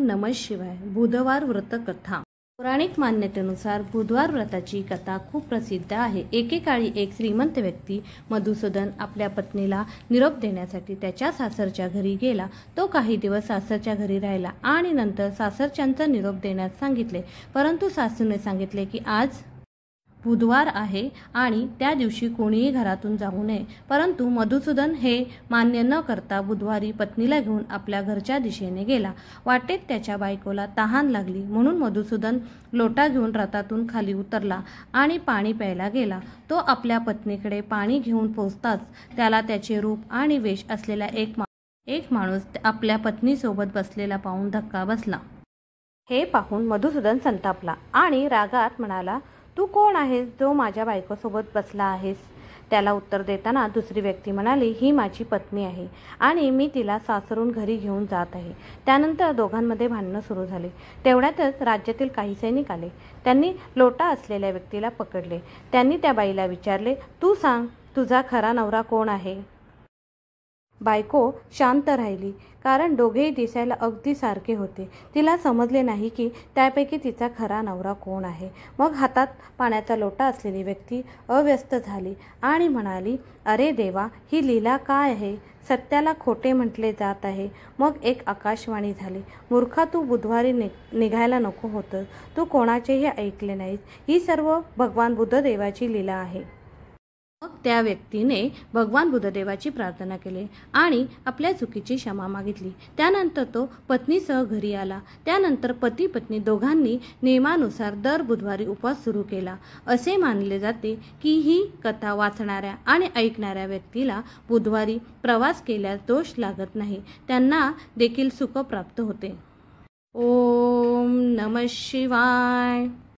नमः शिवाय. बुधवार व्रत कथा. पौराणिक मान्यतेनुसार बुधवार व्रताची कथा खूप प्रसिद्ध आहे. एकेकाळी एक श्रीमंत व्यक्ती मधुसूदन आपल्या पत्नीला निरोप देण्यासाठी त्याच्या सासरच्या घरी गेला. तो काही दिवस सासरच्या घरी राहिला आणि नंतर सासरच्यांचा निरोप देण्यास सांगितले. परंतु सासूने सांगितले की आज बुधवार आहे आणि त्या दिवशी कोणीही घरातून जाऊ नये. परंतु मधुसूदन हे मान्य न करता बुधवारी पत्नीला घेऊन आपल्या घरच्या दिशेने गेला. वाटेत त्याच्या बायकोला तहान लागली म्हणून मधुसूदन लोटा घेऊन रथातून खाली उतरला आणि पाणी प्यायला गेला. तो आपल्या पत्नीकडे पाणी घेऊन पोहोचताच त्याला त्याचे रूप आणि वेश असलेला एक माणूस आपल्या पत्नीसोबत बसलेला पाहून धक्का बसला. हे पाहून मधुसूदन संतापला आणि रागात म्हणाला, तू कोण आहेस जो माझ्या बायकोसोबत बसला आहेस? त्याला उत्तर देताना दुसरी व्यक्ती म्हणाली, ही माझी पत्नी आहे आणि मी तिला सासरून घरी घेऊन जात आहे. त्यानंतर दोघांमध्ये भांडणं सुरू झाले. तेवढ्यातच राज्यातील काही सैनिक आले. त्यांनी लोटा असलेल्या व्यक्तीला पकडले. त्यांनी त्या बाईला विचारले, तू सांग तुझा खरा नवरा कोण आहे? बायको शांत राहिली, कारण दोघेही दिसायला अगदी सारखे होते. तिला समजले नाही की त्यापैकी तिचा खरा नवरा कोण आहे. मग हातात पाण्याचा लोटा असलेली व्यक्ती अव्यस्त झाली आणि म्हणाली, अरे देवा, ही लीला काय आहे? सत्याला खोटे म्हटले जात आहे. मग एक आकाशवाणी झाली, मूर्खा, तू बुधवारी निघायला नको होतं. तू कोणाचेही ऐकले नाहीस. ही सर्व भगवान बुद्धदेवाची लीला आहे. मग त्या व्यक्तीने भगवान बुद्धदेवाची प्रार्थना केली आणि आपल्या चुकीची क्षमा मागितली. त्यानंतर तो पत्नीसह घरी आला. त्यानंतर पती पत्नी दोघांनी नियमानुसार दर बुधवारी उपवास सुरू केला. असे मानले जाते की ही कथा वाचणाऱ्या आणि ऐकणाऱ्या व्यक्तीला बुधवारी प्रवास केल्यास दोष लागत नाही, त्यांना देखील सुख प्राप्त होते. ओम नमः शिवाय.